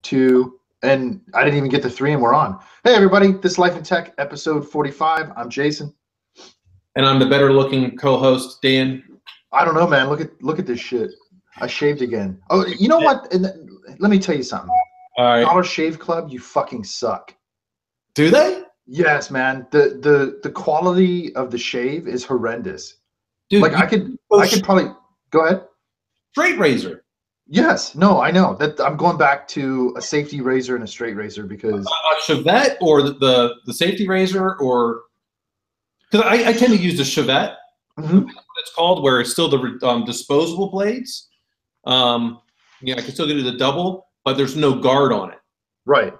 2, and I didn't even get to 3, and we're on. Hey, everybody, this is Life in Tech, episode 45. I'm Jason. And I'm the better-looking co-host, Dan. I don't know, man. Look at this shit. I shaved again. Oh, you know what? And let me tell you something. All right. Dollar Shave Club, you fucking suck. Do they? Yes, man. The quality of the shave is horrendous. Dude, like I could probably go ahead. Straight razor. Yes. No, I know that I'm going back to a safety razor and a straight razor because A Chevette or the safety razor, or because I tend to use the Chevette. Mm-hmm. What it's called, where it's still the disposable blades. Yeah, I can still do the double, but there's no guard on it. Right.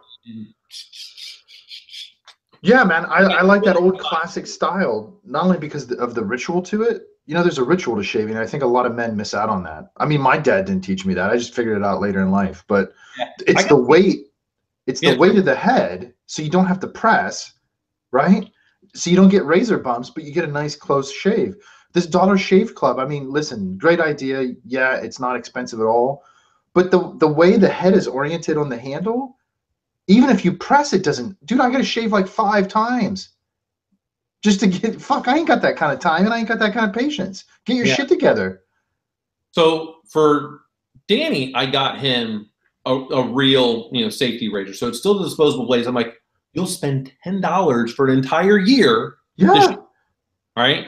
Yeah, man. I like that old classic style, not only because of the ritual to it. You know, there's a ritual to shaving. I think a lot of men miss out on that. I mean, my dad didn't teach me that. I just figured it out later in life. But it's the weight. It's the weight of the head, so you don't have to press, right? So you don't get razor bumps, but you get a nice close shave. This Dollar Shave Club, I mean, listen, great idea. Yeah, it's not expensive at all. But the way the head is oriented on the handle, even if you press, it doesn't. Dude, I got to shave like 5 times. Just to get, I ain't got that kind of time and I ain't got that kind of patience. Get your shit together. So for Danny, I got him a real, safety razor. So it's still the disposable blades. I'm like, you'll spend $10 for an entire year. Yeah. Right.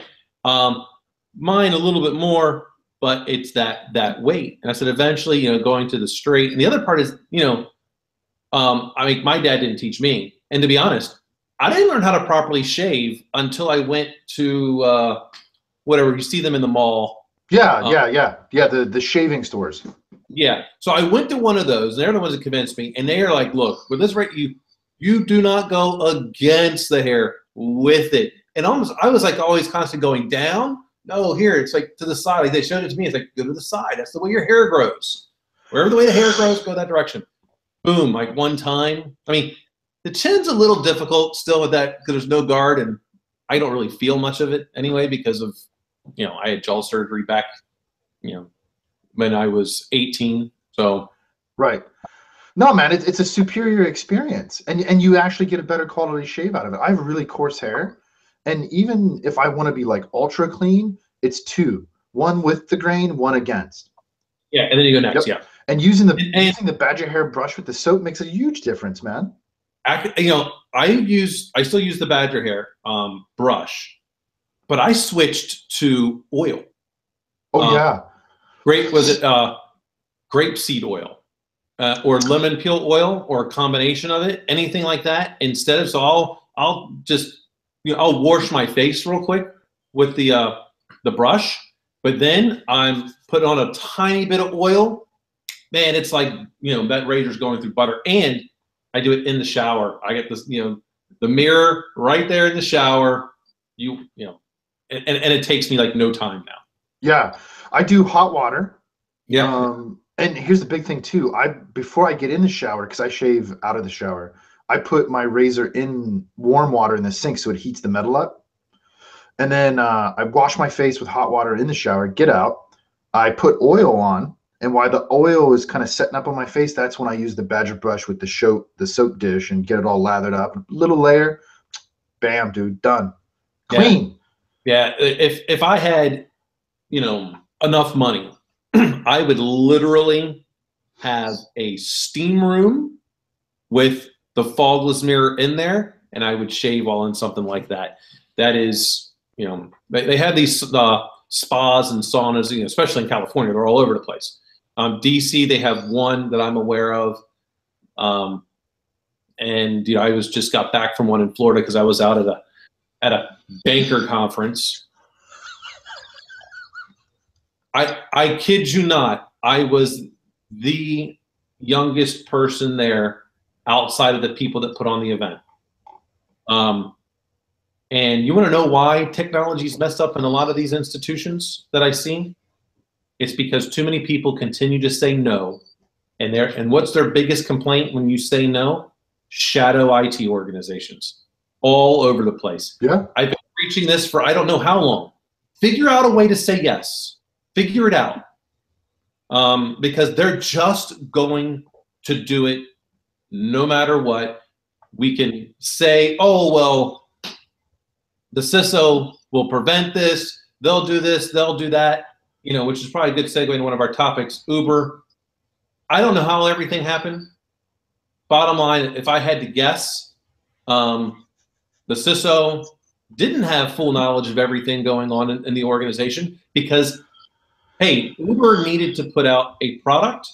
Mine a little bit more, but it's that weight. And I said, eventually, going to the straight. And the other part is, I mean, my dad didn't teach me. And to be honest, I didn't learn how to properly shave until I went to whatever, you see them in the mall. Yeah, the shaving stores. Yeah. So I went to one of those. They're the ones that convinced me. And they are like, look, with this rate, you do not go against the hair with it. And I was like always constantly going down. No, here, it's like to the side. Like they showed it to me. It's like, go to the side. That's the way your hair grows. Wherever the way the hair grows, go that direction. Boom, like one time. I mean, the chin's a little difficult still with that because there's no guard, and I don't really feel much of it anyway because of, I had jaw surgery back, when I was 18. So. Right. No, man, it's a superior experience, and you actually get a better quality shave out of it. I have really coarse hair, and even if I want to be like ultra clean, it's 2. 1 with the grain, 1 against. Yeah, and then you go next. Yep. Yeah. And using the badger hair brush with the soap makes a huge difference, man. I still use the badger hair brush, but I switched to oil. Oh yeah. Grapeseed oil or lemon peel oil or a combination of it, anything like that. Instead of, so I'll just I'll wash my face real quick with the brush, but then I'm putting on a tiny bit of oil. Man, it's like that razor's going through butter. And I do it in the shower. I get this, the mirror right there in the shower. And it takes me like no time now. Yeah, I do hot water. Yeah. And here's the big thing too. Before I get in the shower, because I shave out of the shower, I put my razor in warm water in the sink so it heats the metal up. And then I wash my face with hot water in the shower. Get out. I put oil on. And while the oil is kind of setting up on my face, that's when I use the badger brush with the soap dish and get it all lathered up. Little layer, bam, dude, done. Clean. Yeah. If I had, enough money, I would literally have a steam room with the fogless mirror in there, and I would shave all in something like that. That is, they have these spas and saunas, especially in California. They're all over the place. DC, they have one that I'm aware of. And I just got back from one in Florida because I was out at a banker conference. I kid you not, I was the youngest person there outside of the people that put on the event. And you want to know why technology's messed up in a lot of these institutions that I see? It's because too many people continue to say no. And what's their biggest complaint when you say no? Shadow IT organizations all over the place. Yeah. I've been preaching this for I don't know how long. Figure out a way to say yes. Figure it out. Because they're just going to do it no matter what. We can say, oh, well, the CISO will prevent this, they'll do this, they'll do that, which is probably a good segue into one of our topics, Uber. I don't know how everything happened. Bottom line, if I had to guess, the CISO didn't have full knowledge of everything going on in the organization because, hey, Uber needed to put out a product.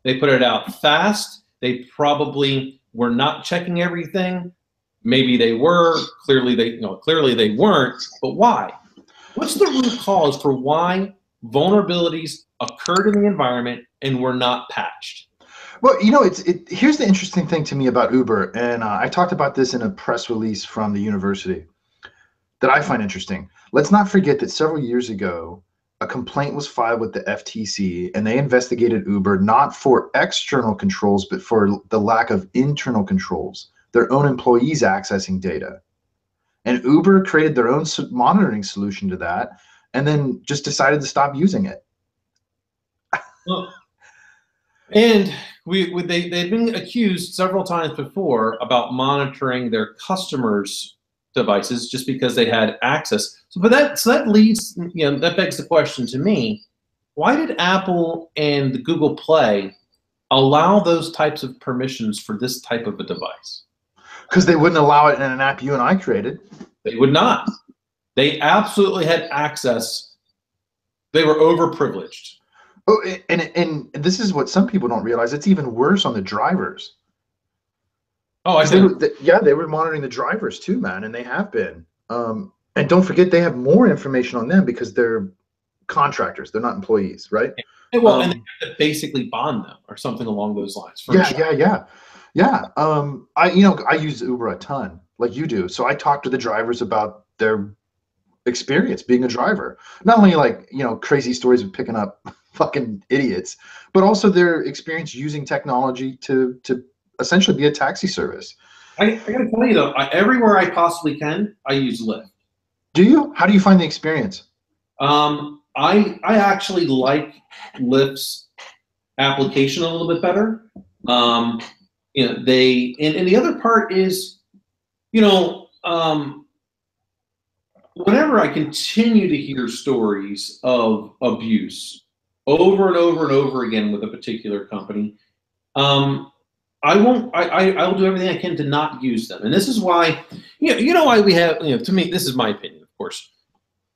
They put it out fast. They probably were not checking everything. Maybe they were. Clearly they weren't. But why? What's the root cause for why vulnerabilities occurred in the environment and were not patched? Well, here's the interesting thing to me about Uber, and I talked about this in a press release from the university that I find interesting. Let's not forget that several years ago, a complaint was filed with the FTC, and they investigated Uber not for external controls, but for the lack of internal controls, their own employees accessing data. And Uber created their own monitoring solution to that, and then just decided to stop using it. Well, and they've been accused several times before about monitoring their customers' devices just because they had access. So that leads, that begs the question to me: why did Apple and Google Play allow those types of permissions for this type of a device? Because they wouldn't allow it in an app you and I created. They would not. They absolutely had access. They were overprivileged. Oh, and this is what some people don't realize. It's even worse on the drivers. Oh, I see. They were monitoring the drivers too, man, and they have been. And don't forget, they have more information on them because they're contractors. They're not employees, right? Well, and they have to basically bond them or something along those lines. Yeah. I use Uber a ton, like you do. So I talk to the drivers about their experience being a driver. Not only crazy stories of picking up fucking idiots, but also their experience using technology to essentially be a taxi service. I gotta tell you though, everywhere I possibly can, I use Lyft. Do you? How do you find the experience? I actually like Lyft's application a little bit better. And the other part is, whenever I continue to hear stories of abuse over and over and over again with a particular company, I will do everything I can to not use them. And this is why, why we have, to me, this is my opinion, of course.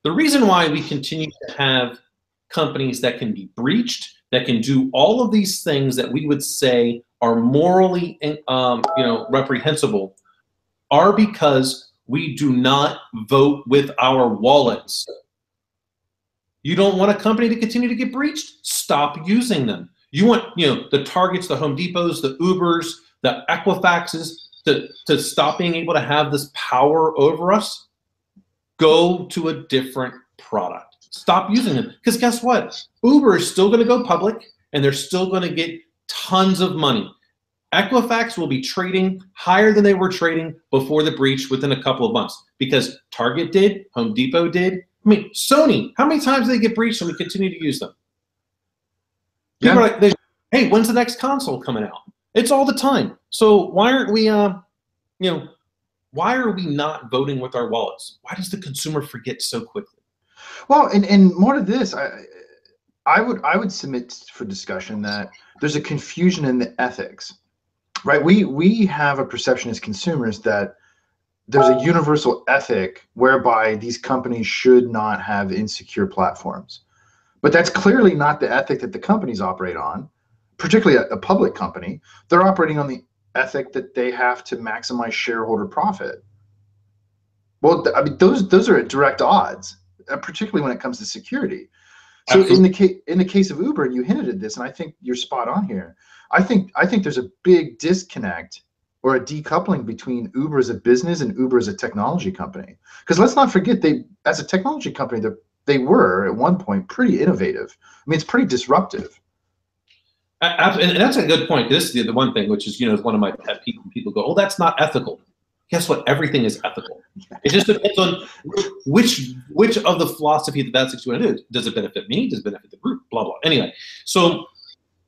The reason why we continue to have companies that can be breached, that can do all of these things that we would say are morally, reprehensible, are because we do not vote with our wallets. You don't want a company to continue to get breached? Stop using them. You want, the Targets, the Home Depots, the Ubers, the Equifaxes to stop being able to have this power over us? Go to a different product. Stop using them. Because guess what? Uber is still going to go public, and they're still going to get tons of money. Equifax will be trading higher than they were trading before the breach within a couple of months because Target did, Home Depot did. I mean, Sony, how many times do they get breached and we continue to use them? People are like, hey, when's the next console coming out? It's all the time. So why aren't we, why are we not voting with our wallets? Why does the consumer forget so quickly? Well, and more to this, I would submit for discussion that there's a confusion in the ethics, right? We have a perception as consumers that there's a universal ethic whereby these companies should not have insecure platforms. But that's clearly not the ethic that the companies operate on, particularly a public company. They're operating on the ethic that they have to maximize shareholder profit. Well, I mean, those are at direct odds, particularly when it comes to security. So in the case of Uber, and you hinted at this, and I think you're spot on here. I think there's a big disconnect or a decoupling between Uber as a business and Uber as a technology company. Because let's not forget, as a technology company, they were at one point pretty innovative. I mean, it's pretty disruptive. And that's a good point. This is the one thing, which is, is one of my pet peeves. People go, "Oh, that's not ethical." Guess what? Everything is ethical. It just depends on which of the philosophy that's what you want to do. Does it benefit me? Does it benefit the group? Blah, blah. Anyway,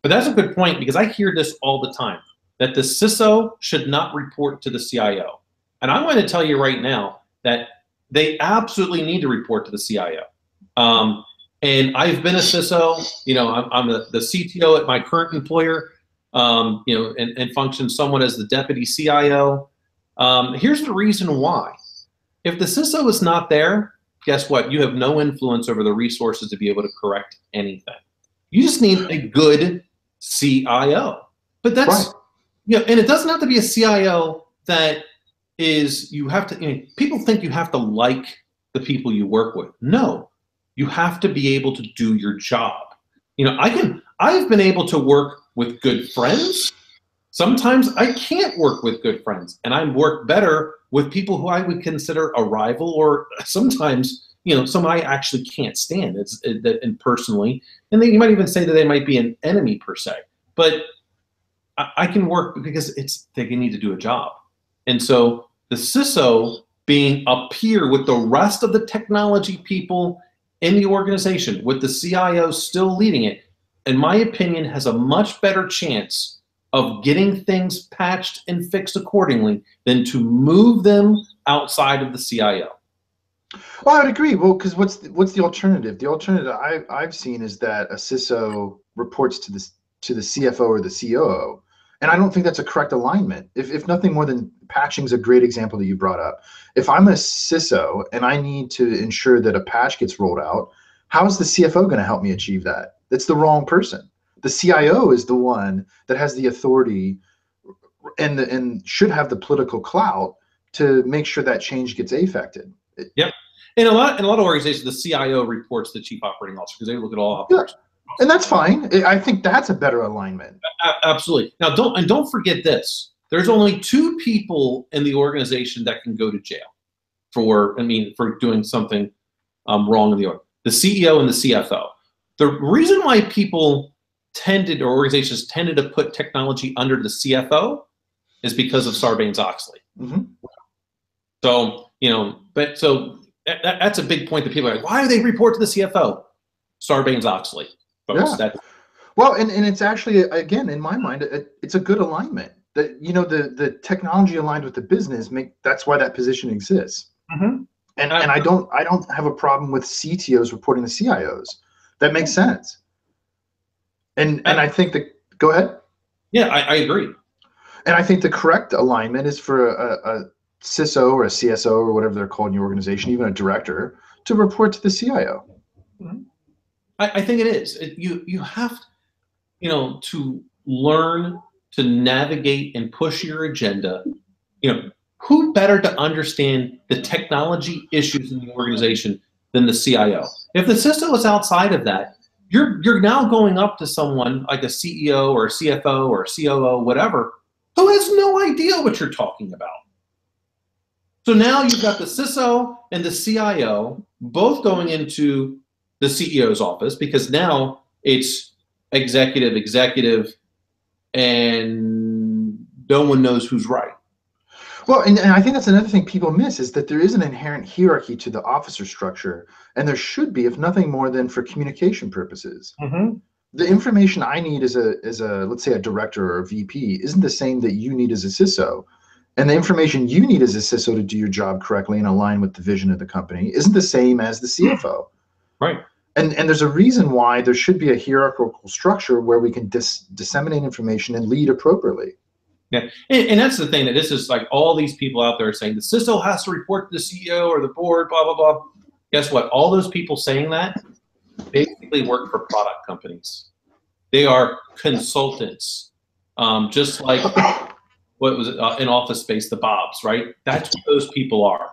but that's a good point because I hear this all the time. that the CISO should not report to the CIO. And I'm going to tell you right now that they absolutely need to report to the CIO. And I've been a CISO, I'm the CTO at my current employer, and function somewhat as the deputy CIO. Here's the reason why. If the CISO is not there, guess what? You have no influence over the resources to be able to correct anything. You just need a good CIO. But that's, right. And it doesn't have to be a CIO that is, you have to, people think you have to like the people you work with. No, you have to be able to do your job. I've been able to work with good friends. Sometimes I can't work with good friends, and I work better with people who I would consider a rival, or sometimes, someone I actually can't stand and personally, and then you might even say that they might be an enemy per se, but I can work because they need to do a job. And so the CISO being up here with the rest of the technology people in the organization, with the CIO still leading it, in my opinion, has a much better chance of getting things patched and fixed accordingly than to move them outside of the CIO. Well, I would agree. Well, because what's the alternative? The alternative I've seen is that a CISO reports to the CFO or the COO, and I don't think that's a correct alignment. If nothing more than patching is a great example that you brought up. If I'm a CISO and I need to ensure that a patch gets rolled out, how is the CFO going to help me achieve that? That's the wrong person. The CIO is the one that has the authority and should have the political clout to make sure that change gets effected. Yep. In a lot of organizations, the CIO reports to the chief operating officer because they look at all operations. Yeah. And that's fine. I think that's a better alignment. Absolutely. Now, don't forget this. There's only 2 people in the organization that can go to jail for doing something wrong in the org. The CEO and the CFO. The reason why organizations tended to put technology under the CFO is because of Sarbanes-Oxley. Mm-hmm. So, that's a big point that people are like, why do they report to the CFO? Sarbanes-Oxley, folks. Yeah. Well, and it's actually, again, in my mind, it's a good alignment. That the technology aligned with the business, that's why that position exists. Mm-hmm. And I don't have a problem with CTOs reporting to CIOs. That makes sense. And I think go ahead. Yeah, I agree. And I think the correct alignment is for a CISO or a CSO or whatever they're called in your organization, even a director, to report to the CIO. Mm-hmm. I think it is. You have to learn to navigate and push your agenda. Who better to understand the technology issues in the organization than the CIO? If the CISO is outside of that, you're now going up to someone like a CEO or a CFO or a COO, whatever, who has no idea what you're talking about. So now you've got the CISO and the CIO both going into the CEO's office, because now it's executive, and no one knows who's right. Well, and I think that's another thing people miss, is that there is an inherent hierarchy to the officer structure, and there should be, if nothing more than for communication purposes. Mm-hmm. The information I need as a let's say a director or a VP isn't the same that you need as a CISO. And the information you need as a CISO to do your job correctly and align with the vision of the company isn't the same as the CFO. Right. And there's a reason why there should be a hierarchical structure where we can disseminate information and lead appropriately. Yeah, and that's the thing, that this is like all these people out there saying the CISO has to report to the CEO or the board, blah, blah, blah. Guess what? All those people saying that basically work for product companies. They are consultants, just like what was it in Office Space, the Bobs, right? That's what those people are.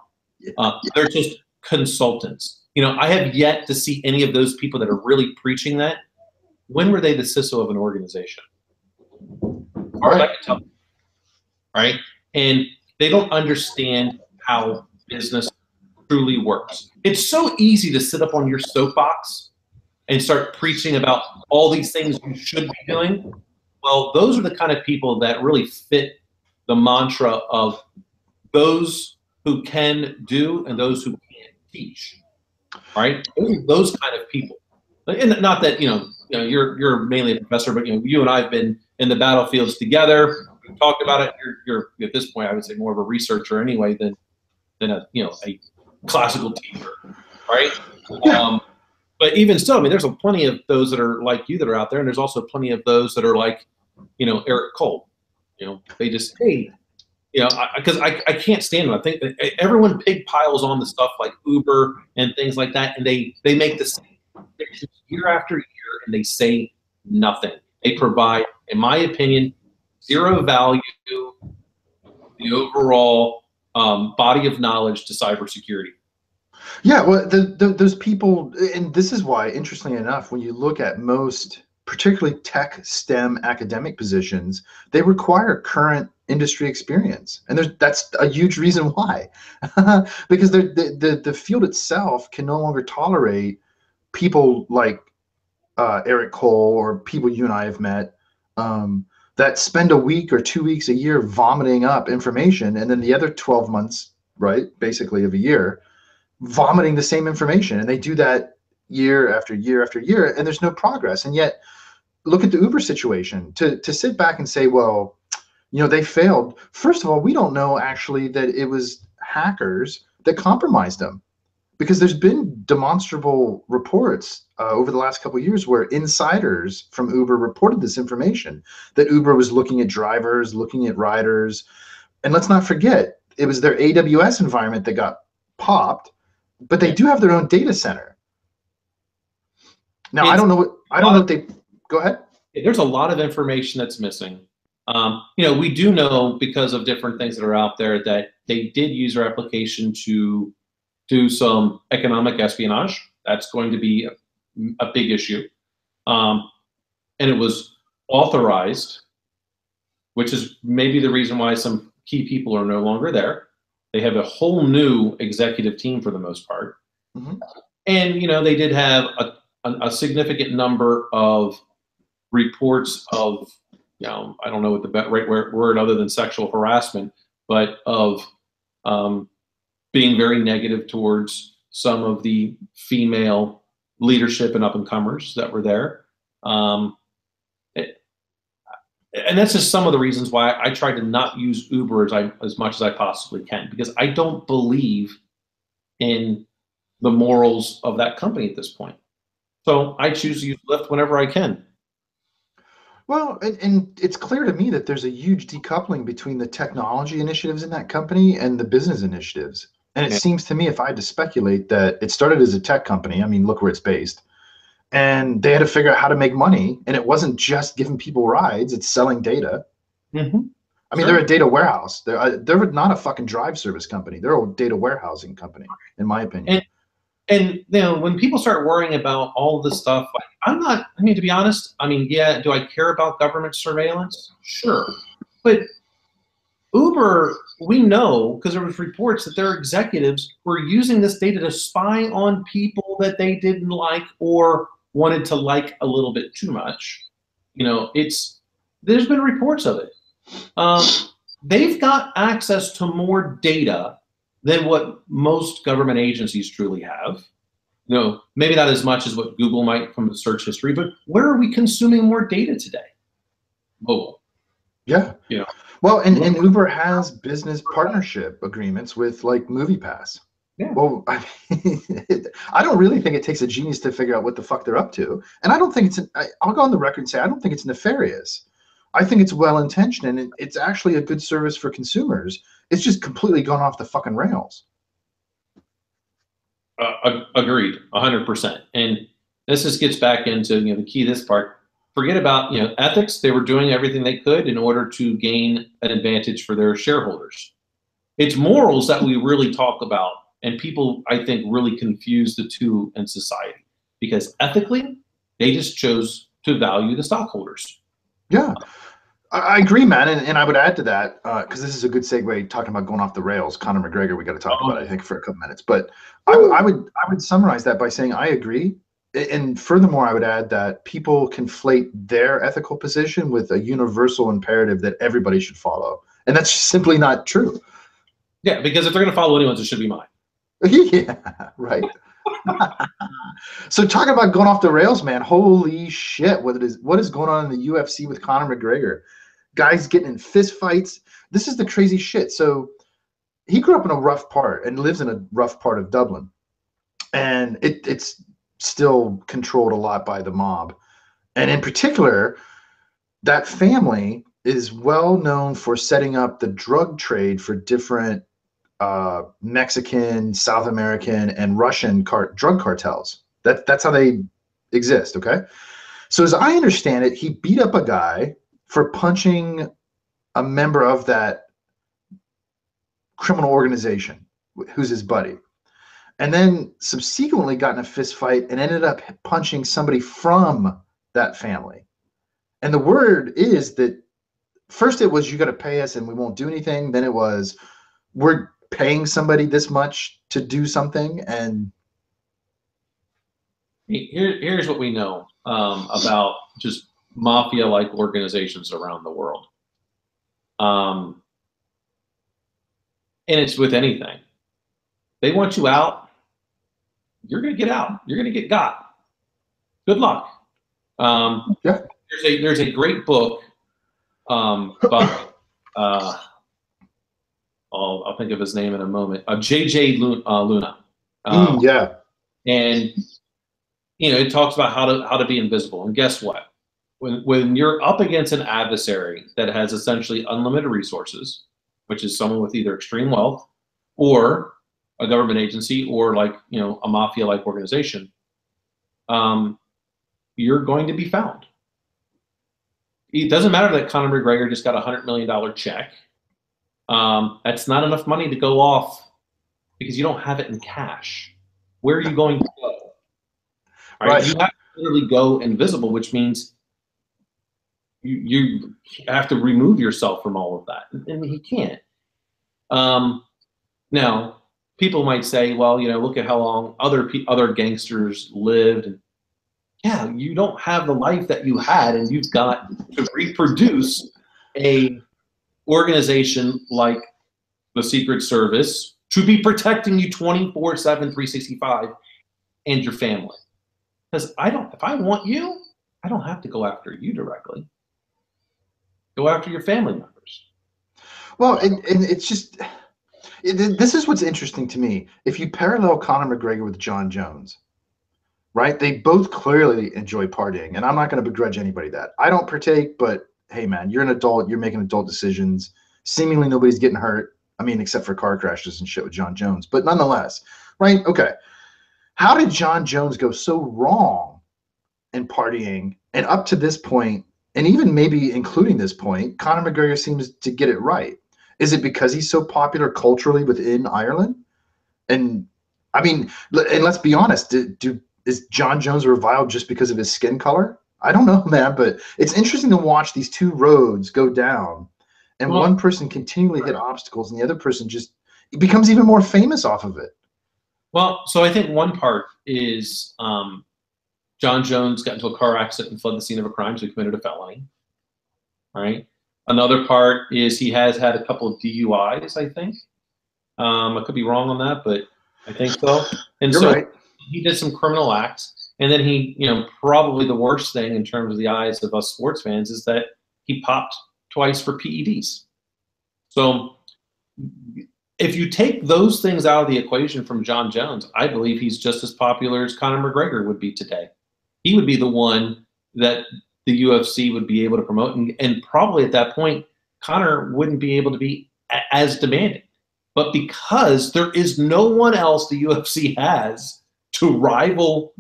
They're just consultants. I have yet to see any of those people that are really preaching that. When were they the CISO of an organization? Or I can tell. Right? And they don't understand how business truly works. It's so easy to sit up on your soapbox and start preaching about all these things you should be doing. Well, those are the kind of people that really fit the mantra of those who can do and those who can't teach. Right? Those kind of people. And not that you're mainly a professor, but you and I have been in the battlefields together. We've talked about it. You're at this point, I would say, more of a researcher anyway than a a classical teacher, right? Yeah. But even still, I mean, there's plenty of those that are like you that are out there, and there's also plenty of those that are like, Eric Cole. They just, hey, because I can't stand them. I think that everyone pig piles on the stuff like Uber and things like that, and they make the same predictions year after year, and they say nothing. They provide, in my opinion, zero value to the overall body of knowledge to cybersecurity. Yeah, well, those people, and this is why, interestingly enough, when you look at most, particularly tech, STEM academic positions, they require current industry experience, and that's a huge reason why, because the field itself can no longer tolerate people like Eric Cole or people you and I have met that spend a week or 2 weeks a year vomiting up information, and then the other 12 months, right, basically of a year, vomiting the same information, and they do that year after year after year, and there's no progress. And yet, look at the Uber situation. To sit back and say, well, they failed. First of all, we don't know actually that it was hackers that compromised them, because there's been demonstrable reports over the last couple of years where insiders from Uber reported this information, that Uber was looking at drivers, looking at riders, and let's not forget, it was their AWS environment that got popped, but they do have their own data center. Now, I don't know what they, go ahead. There's a lot of information that's missing. We do know, because of different things that are out there, that they did use their application to do some economic espionage. That's going to be a big issue. And it was authorized, which is maybe the reason why some key people are no longer there. They have a whole new executive team for the most part. Mm-hmm. And, they did have a significant number of reports of, I don't know what the right word other than sexual harassment, but of being very negative towards some of the female leadership and up-and-comers that were there. And that's just some of the reasons why I try to not use Uber as much as I possibly can, because I don't believe in the morals of that company at this point. So I choose to use Lyft whenever I can. Well, and it's clear to me that there's a huge decoupling between the technology initiatives in that company and the business initiatives. And it seems to me, if I had to speculate, that it started as a tech company. I mean, look where it's based. And they had to figure out how to make money. And it wasn't just giving people rides, it's selling data. Mm-hmm. I mean, they're a data warehouse. They're not a fucking drive service company. They're a data warehousing company, in my opinion. And when people start worrying about all of this stuff, to be honest, yeah, do I care about government surveillance? Sure. But Uber, we know, because there was reports that their executives were using this data to spy on people that they didn't like or wanted to like a little bit too much. There's been reports of it. They've got access to more data than what most government agencies truly have. Maybe not as much as what Google might from the search history, but where are we consuming more data today? Mobile. Yeah. Well, and Uber has business partnership agreements with like MoviePass. Yeah. Well, I don't really think it takes a genius to figure out what the fuck they're up to. And I don't think I'll go on the record and say, I don't think it's nefarious. I think it's well-intentioned, and it's actually a good service for consumers. It's just completely gone off the fucking rails. Agreed, 100%. And this just gets back into the key of this part. Forget about ethics. They were doing everything they could in order to gain an advantage for their shareholders. It's morals that we really talk about, and people, I think, really confuse the two in society, because ethically, they just chose to value the stockholders. Yeah. I agree, man, and I would add to that, because this is a good segue, talking about going off the rails. Conor McGregor, we got to talk about, I think, for a couple minutes. But I would summarize that by saying I agree, and furthermore, I would add that people conflate their ethical position with a universal imperative that everybody should follow, and that's just simply not true. Yeah, because if they're going to follow anyone's, it should be mine. Yeah, right. So talking about going off the rails, man, holy shit, what is going on in the UFC with Conor McGregor? guys getting in fist fights. This is the crazy shit. So he grew up in a rough part and lives in a rough part of Dublin, and it's still controlled a lot by the mob. And in particular, that family is well known for setting up the drug trade for different Mexican, South American, and Russian drug cartels. That's how they exist, okay? So as I understand it, he beat up a guy for punching a member of that criminal organization who's his buddy, and then subsequently got in a fist fight and ended up punching somebody from that family. And the word is that first it was, you got to pay us and we won't do anything. Then it was, we're paying somebody this much to do something. And here's what we know about just mafia-like organizations around the world. And it's with anything. They want you out, you're going to get out. You're going to get got. Good luck. Yeah. There's a great book by, I'll think of his name in a moment, J.J. Luna. Yeah. And, you know, it talks about how to be invisible. And guess what? When you're up against an adversary that has essentially unlimited resources, which is someone with either extreme wealth or a government agency or, like, you know, a mafia-like organization, you're going to be found. It doesn't matter that Conor McGregor just got a $100 million check. That's not enough money to go off because you don't have it in cash. Where are you going to go? Right. You have to literally go invisible, which means you have to remove yourself from all of that. And he can't. Now, people might say, well, you know, look at how long other gangsters lived. And yeah, you don't have the life that you had, and you've got to reproduce a organization like the Secret Service to be protecting you 24/7, 365, and your family. Because if I want you, I don't have to go after you directly. Go after your family members. Well, and it's just, this is what's interesting to me. If you parallel Conor McGregor with Jon Jones, right? They both clearly enjoy partying, and I'm not going to begrudge anybody that. I don't partake, but hey, man, you're an adult. You're making adult decisions. Seemingly nobody's getting hurt. I mean, except for car crashes and shit with Jon Jones. But nonetheless, right? Okay. How did Jon Jones go so wrong in partying? And up to this point, and even maybe including this point, Conor McGregor seems to get it right. Is it because he's so popular culturally within Ireland? And I mean, and let's be honest, is Jon Jones reviled just because of his skin color? I don't know, man, but it's interesting to watch these two roads go down, and one person continually hit obstacles, and the other person just becomes even more famous off of it. Well, so I think one part is Jon Jones got into a car accident and fled the scene of a crime, so he committed a felony. All right. Another part is he has had a couple of DUIs, I think. I could be wrong on that, but I think so. And You're so right. He did some criminal acts, and then he, you know, probably the worst thing in terms of the eyes of us sports fans is that he popped twice for PEDs. So if you take those things out of the equation from Jon Jones, I believe he's just as popular as Conor McGregor would be today. He would be the one that the UFC would be able to promote, and probably at that point, Conor wouldn't be able to be as demanding. But because there is no one else the UFC has to rival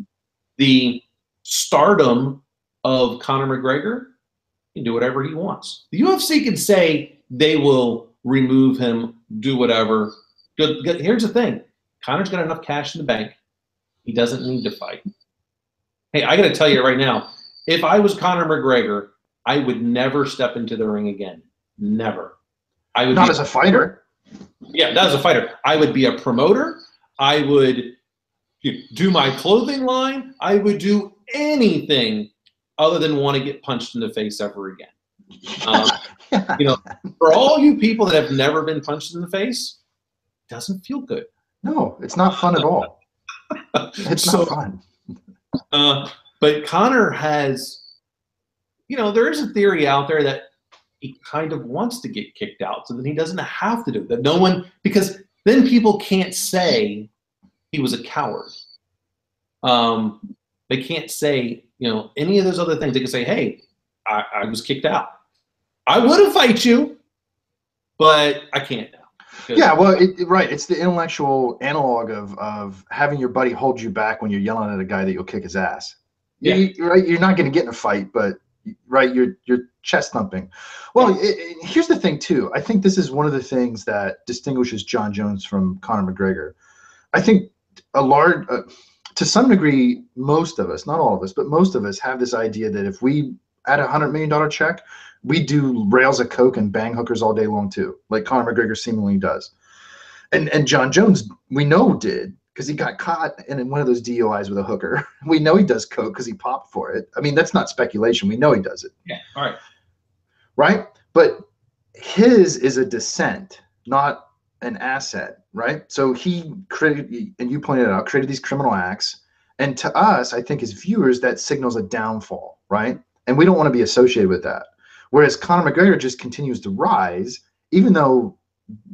the stardom of Conor McGregor, he can do whatever he wants. The UFC can say they will remove him, do whatever. Here's the thing. Conor's got enough cash in the bank. He doesn't need to fight. Hey, I got to tell you right now, if I was Conor McGregor, I would never step into the ring again. Never. I would not as a fighter. Yeah, not as a fighter. I would be a promoter. I would do my clothing line. I would do anything other than want to get punched in the face ever again. You know, for all you people that have never been punched in the face, it doesn't feel good. No, it's not fun at all. It's not fun. But Conor has, you know, there is a theory out there that he kind of wants to get kicked out so that he doesn't have to do it. That no one, because then people can't say he was a coward. They can't say, any of those other things. They can say, hey, I was kicked out. I would have fight you, but I can't now. Yeah, well, right. It's the intellectual analog of having your buddy hold you back when you're yelling at a guy that you'll kick his ass. Yeah. Right. You're not going to get in a fight, but right, you're chest thumping. Well, here's the thing too. I think this is one of the things that distinguishes Jon Jones from Conor McGregor. I think to some degree, most of us, not all of us, but most of us have this idea that if we add $100 million check, we do rails of coke and bang hookers all day long too, like Conor McGregor seemingly does. And Jon Jones, we know, did, because he got caught in one of those DUIs with a hooker. We know he does coke because he popped for it. I mean, that's not speculation. We know he does it. Yeah. All right. Right? But his is a descent, not an asset, right? So he created, and you pointed it out, created these criminal acts. And to us, I think as viewers, that signals a downfall, right? And we don't want to be associated with that. Whereas Conor McGregor just continues to rise, even though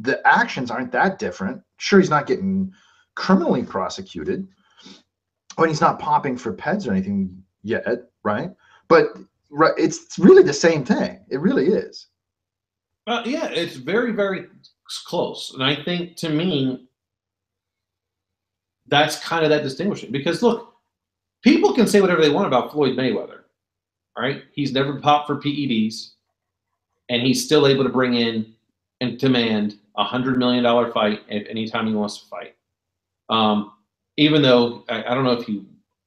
the actions aren't that different. Sure, he's not getting criminally prosecuted when he's not popping for peds or anything yet, right? But it's really the same thing. It really is. Yeah, it's very, very close. And I think, to me, that's kind of that distinguishing. Because, look, people can say whatever they want about Floyd Mayweather, right? He's never popped for PEDs, and he's still able to bring in and demand a $100 million fight at any time he wants to fight. Even though I don't know if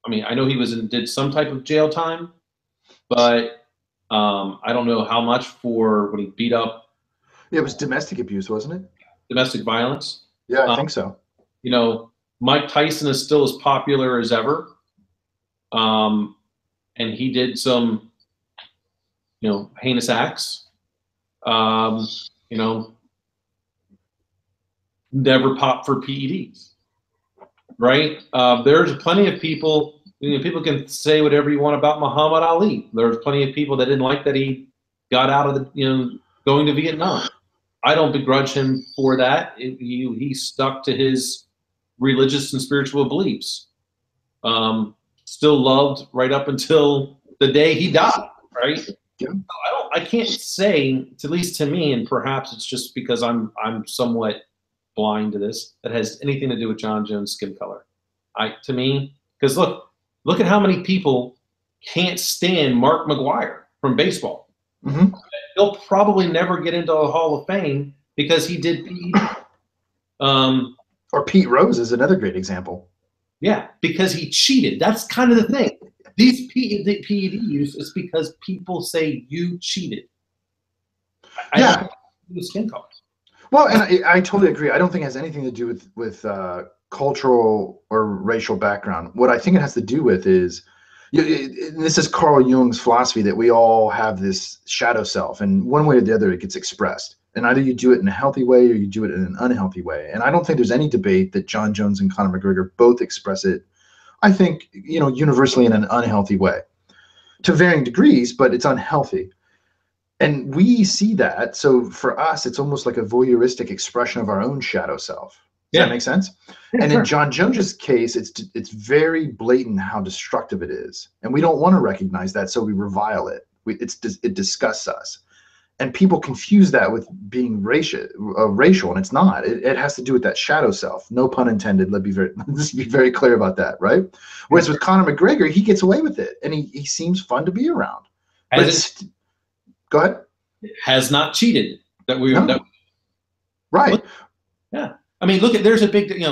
I know he did some type of jail time, but I don't know how much for when he beat up. Yeah, it was domestic abuse, wasn't it? Domestic violence. Yeah, I think so. Mike Tyson is still as popular as ever. And he did some, heinous acts. Never popped for PEDs. Right? There's plenty of people. People can say whatever you want about Muhammad Ali. There's plenty of people that didn't like that he got out of going to Vietnam. I don't begrudge him for that. He stuck to his religious and spiritual beliefs. Still loved right up until the day he died. Right? Yeah. I can't say, at least to me, and perhaps it's just because I'm somewhat blind to this, that has anything to do with Jon Jones' skin color. To me, because look at how many people can't stand Mark McGwire from baseball. Mm-hmm. He'll probably never get into the Hall of Fame because he did PED. Or Pete Rose is another great example. Yeah, because he cheated. That's kind of the thing. These PED use is because people say you cheated. I don't think it's with skin color. Well, and I totally agree. I don't think it has anything to do with cultural or racial background. What I think it has to do with is, this is Carl Jung's philosophy that we all have this shadow self, and one way or the other it gets expressed. And either you do it in a healthy way or you do it in an unhealthy way. And I don't think there's any debate that Jon Jones and Conor McGregor both express it, I think, universally in an unhealthy way. To varying degrees, but it's unhealthy. And we see that. So for us, it's almost like a voyeuristic expression of our own shadow self. Does that make sense? Yeah, and sure. In Jon Jones's case, it's very blatant how destructive it is. And we don't want to recognize that, so we revile it. It disgusts us. And people confuse that with being racial, and it's not. It has to do with that shadow self. No pun intended. Let's be very clear about that, right? Whereas with Conor McGregor, he gets away with it, and he seems fun to be around. Go ahead. Has not cheated. Right. Yeah. I mean, there's a big,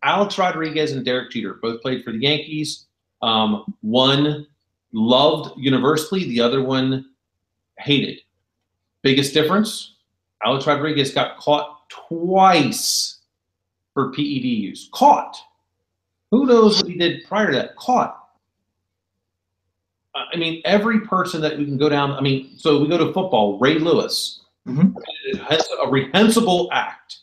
Alex Rodriguez and Derek Jeter both played for the Yankees. One loved universally, the other one hated. Biggest difference, Alex Rodriguez got caught twice for PED use. Caught. Who knows what he did prior to that? Caught. I mean, every person that we can go down, so we go to football, Ray Lewis, has a reprehensible act.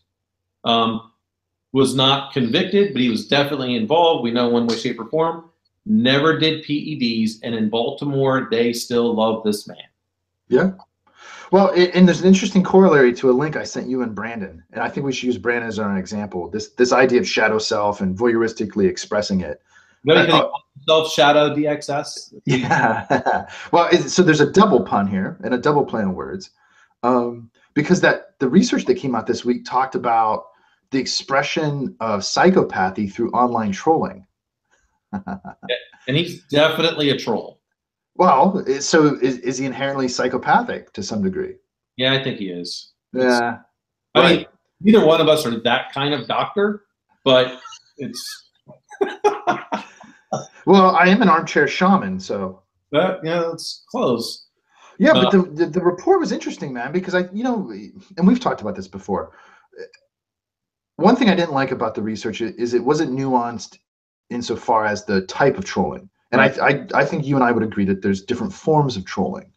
Was not convicted, but he was definitely involved. We know one way, shape, or form. Never did PEDs, and in Baltimore, they still love this man. Yeah. Well, and there's an interesting corollary to a link I sent you and Brandon, and I think we should use Brandon as our example. This idea of shadow self and voyeuristically expressing it. Maybe because he calls himself Shadow DXS. Yeah. Well, so there's a double pun here and a double play on words, because the research that came out this week talked about the expression of psychopathy through online trolling. And he's definitely a troll. Well, so is he inherently psychopathic to some degree? Yeah, I think he is. Yeah. I mean, neither one of us are that kind of doctor, but it's. Well, I am an armchair shaman, so. Yeah, it's close. Yeah, but the report was interesting, man, because and we've talked about this before. One thing I didn't like about the research is it wasn't nuanced insofar as the type of trolling. And I think you and I would agree that there's different forms of trolling.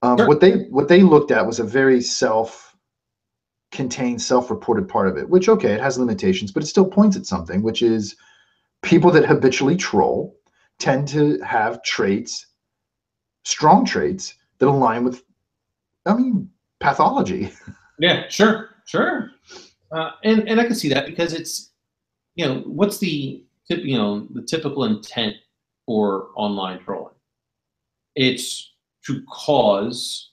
Sure. What they looked at was a very self-contained, self-reported part of it, which, okay, it has limitations, but it still points at something, which is people that habitually troll tend to have traits, strong traits, that align with, pathology. Yeah, sure. And I can see that because it's, what's the typical intent for online trolling? It's to cause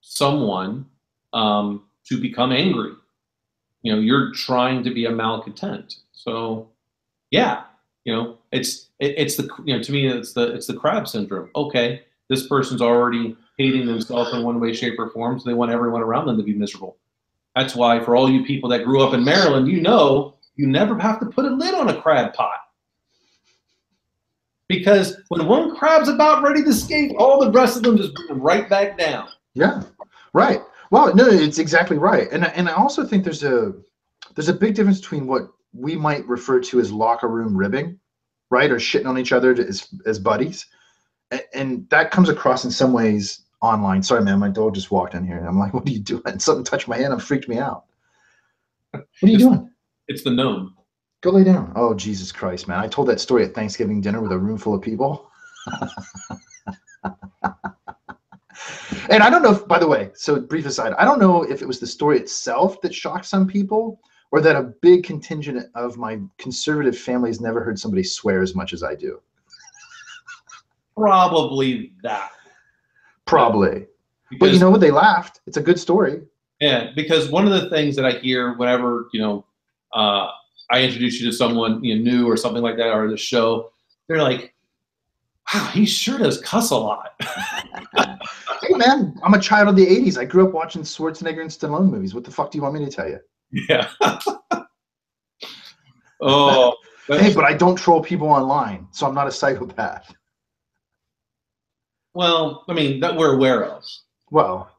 someone to become angry. You're trying to be a malcontent. So, yeah, it's the to me it's the crab syndrome. Okay, this person's already hating themselves in one way, shape, or form, so they want everyone around them to be miserable. That's why for all you people that grew up in Maryland, you never have to put a lid on a crab pot. Because when one crab's about ready to escape, all the rest of them just bring them right back down. Yeah, right. Well, no, it's exactly right. And I also think there's a big difference between what we might refer to as locker room ribbing, right? Or shitting on each other as buddies. And that comes across in some ways online. Sorry, man, my dog just walked in here and I'm like, what are you doing? Something touched my hand and freaked me out. What are you doing? It's the gnome. Go lay down. Oh, Jesus Christ, man. I told that story at Thanksgiving dinner with a room full of people. And I don't know if, by the way, so brief aside, I don't know if it was the story itself that shocked some people or that a big contingent of my conservative family has never heard somebody swear as much as I do. Probably that. Probably. But you know what? They laughed. It's a good story. Yeah, because one of the things that I hear whenever, I introduce you to someone new or something like that, or the show, they're like, wow, he sure does cuss a lot. Hey, man, I'm a child of the 80s. I grew up watching Schwarzenegger and Stallone movies. What the fuck do you want me to tell you? Yeah. Oh. Hey, but I don't troll people online, so I'm not a psychopath. Well, that we're aware of. Well,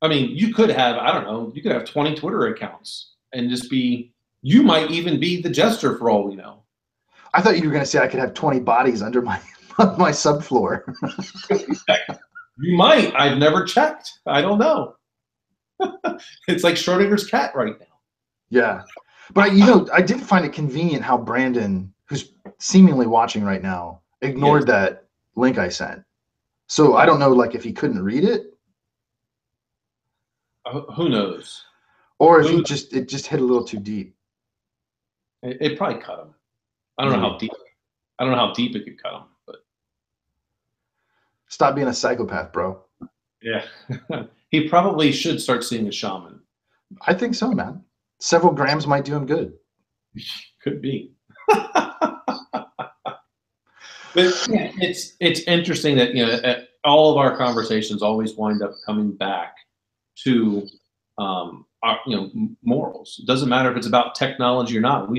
you could have, I don't know, you could have 20 Twitter accounts and just you might even be the jester for all we know. I thought you were going to say I could have 20 bodies under my subfloor. You might. I've never checked. I don't know. It's like Schrodinger's cat right now. Yeah. But, I did find it convenient how Brandon, who's seemingly watching right now, ignored that link I sent. So I don't know, if he couldn't read it. Who knows? Or if it just hit a little too deep. It probably cut him. I don't know how deep. I don't know how deep it could cut him, but stop being a psychopath, bro. Yeah, he probably should start seeing a shaman. I think so, man. Several grams might do him good. Could be. But yeah, it's interesting that all of our conversations always wind up coming back to our, morals. It doesn't matter if it's about technology or not.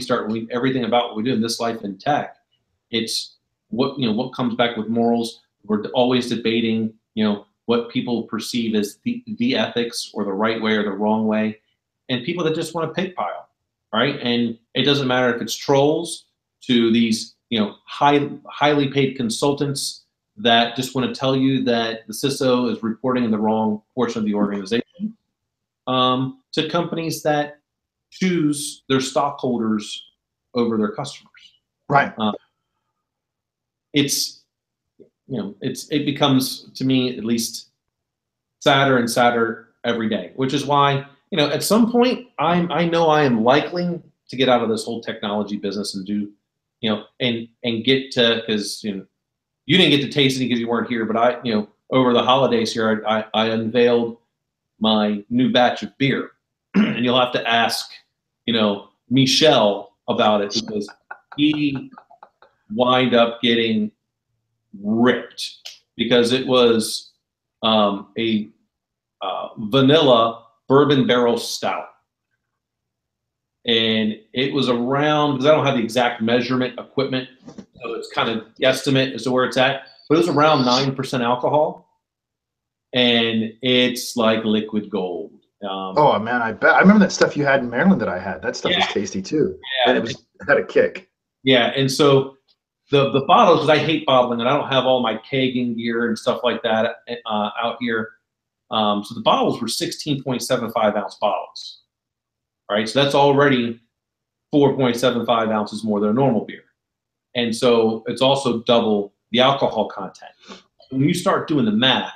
Everything about what we do in this life in tech, it's what comes back with morals. We're always debating, what people perceive as the ethics or the right way or the wrong way, and people that just want to pig pile, right? And it doesn't matter if it's trolls to these, highly paid consultants that just want to tell you that the CISO is reporting in the wrong portion of the organization, to companies that choose their stockholders over their customers. Right. It becomes, to me at least, sadder and sadder every day, which is why, at some point I know I am likely to get out of this whole technology business and do, and get to, because, you didn't get to taste it because you weren't here, but over the holidays here, I unveiled my new batch of beer, and you'll have to ask, Michel about it, because he wind up getting ripped because it was a vanilla bourbon barrel stout. And it was around, because I don't have the exact measurement equipment, so it's kind of guesstimate as to where it's at, but it was around 9% alcohol, and it's like liquid gold. Oh man, I bet. I remember that stuff you had in Maryland that I had. That stuff was tasty too, and it had a kick. Yeah, and so the bottles, because I hate bottling, and I don't have all my kegging gear and stuff like that out here. So the bottles were 16.75 ounce bottles. All right, so that's already 4.75 ounces more than a normal beer. And so it's also double the alcohol content. When you start doing the math,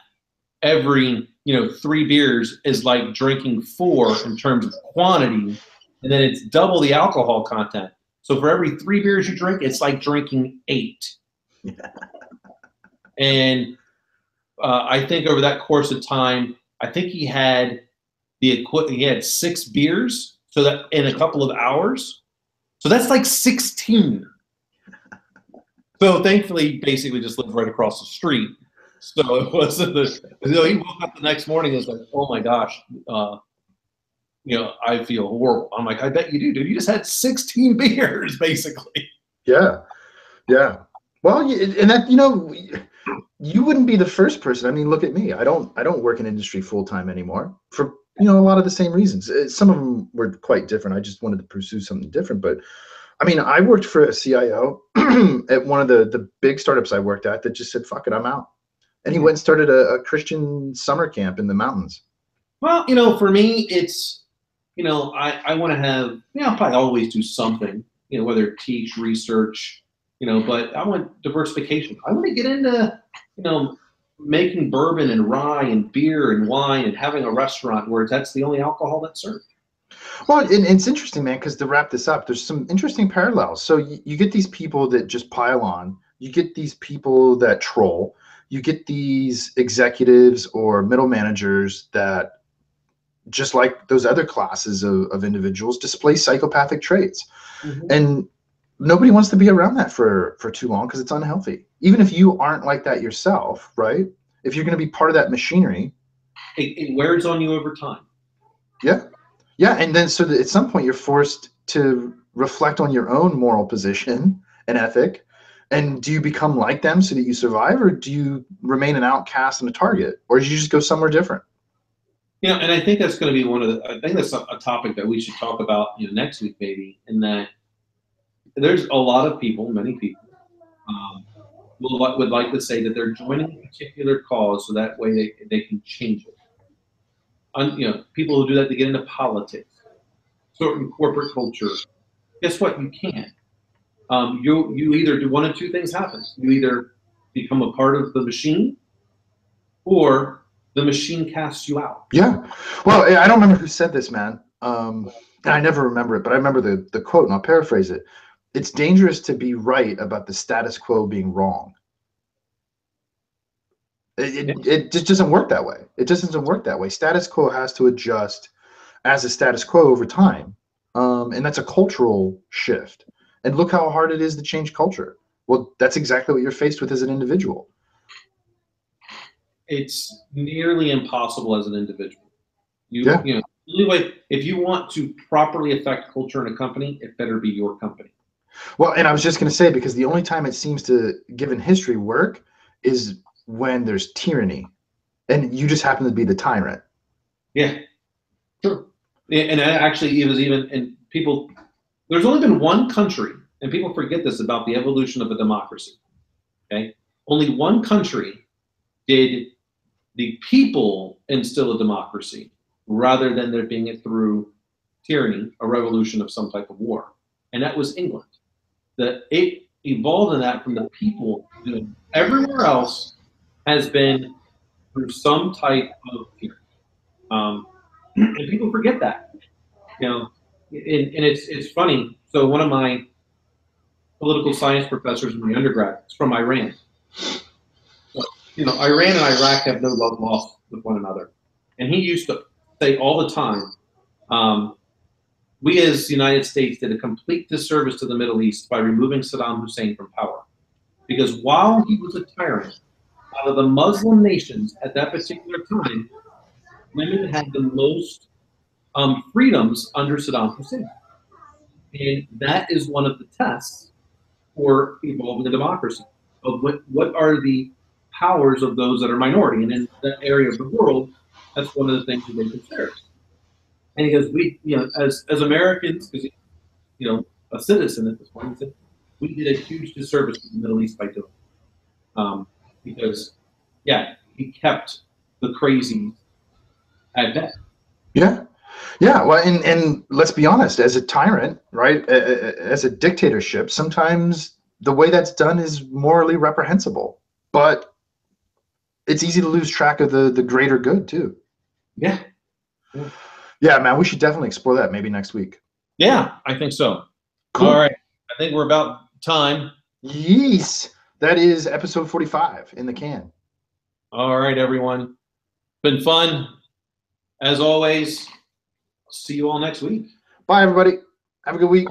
every 3 beers is like drinking 4 in terms of quantity, and then it's double the alcohol content. So for every 3 beers you drink, it's like drinking 8. And I think over that course of time, I think he had he had 6 beers, so that in a couple of hours. So that's like 16. So thankfully, he basically just lived right across the street. So it wasn't he woke up the next morning and was like, oh my gosh, I feel horrible. I'm like, I bet you do, dude. You just had 16 beers, basically. Yeah. Yeah. Well, and that, you wouldn't be the first person. I mean, look at me. I don't work in industry full time anymore for, a lot of the same reasons. Some of them were quite different. I just wanted to pursue something different. But I mean, I worked for a CIO at one of the big startups I worked at that just said, fuck it, I'm out. And he went and started a Christian summer camp in the mountains. Well, for me, it's, I want to have, I'll probably always do something, whether teach, research, but I want diversification. I want to get into, making bourbon and rye and beer and wine and having a restaurant where that's the only alcohol that's served. Well, and it's interesting, man, because to wrap this up, there's some interesting parallels. So you get these people that just pile on. You get these people that troll. You get these executives or middle managers that, just like those other classes of individuals, display psychopathic traits. Mm-hmm. And nobody wants to be around that for too long because it's unhealthy. Even if you aren't like that yourself, right? If you're going to be part of that machinery. It wears on you over time. Yeah. Yeah. And then so that at some point you're forced to reflect on your own moral position and ethic. And do you become like them so that you survive, or do you remain an outcast and a target, or do you just go somewhere different? And I think that's going to be I think that's a topic that we should talk about, next week, maybe, in that there's a lot of people, many people, would like to say that they're joining a particular cause so that way they can change it. People who do that to get into politics, certain corporate culture. Guess what? You can't. You either do one of two things happen. You either become a part of the machine, or the machine casts you out. Yeah. Well, I don't remember who said this, man. And I never remember it, but I remember the quote, and I'll paraphrase it. It's dangerous to be right about the status quo being wrong. It just doesn't work that way. It just doesn't work that way. Status quo has to adjust as a status quo over time. And that's a cultural shift. And look how hard it is to change culture. Well, that's exactly what you're faced with as an individual. It's nearly impossible as an individual. Anyway, if you want to properly affect culture in a company, it better be your company. Well, and I was just going to say, because the only time it seems to, given history, work is when there's tyranny, and you just happen to be the tyrant. Yeah, sure. And actually, it was even, and people, there's only been one country, and people forget this about the evolution of a democracy. Okay, only one country did the people instill a democracy rather than there being it through tyranny, a revolution of some type of war, and that was England. That it evolved in that from the people. Everywhere else has been through some type of fear. And people forget that, and it's funny. So one of my political science professors in my undergrad is from Iran. So, Iran and Iraq have no love lost with one another. And he used to say all the time, we as the United States did a complete disservice to the Middle East by removing Saddam Hussein from power. Because while he was a tyrant, out of the Muslim nations at that particular time, women had the most freedoms under Saddam Hussein. And that is one of the tests for evolving a democracy, of what are the powers of those that are minority. And in that area of the world, that's one of the things that they consider. And he goes, we, as Americans, because, a citizen at this point, he said, we did a huge disservice to the Middle East by doing it. Because, he kept the crazies at bay. Yeah. Yeah. Well, and let's be honest, as a tyrant, right, as a dictatorship, sometimes the way that's done is morally reprehensible. But it's easy to lose track of the greater good, too. Yeah. Yeah, man, we should definitely explore that maybe next week. Yeah, I think so. Cool. All right. I think we're about time. Yes. That is episode 45 in the can. All right, everyone. Been fun. As always, see you all next week. Bye, everybody. Have a good week.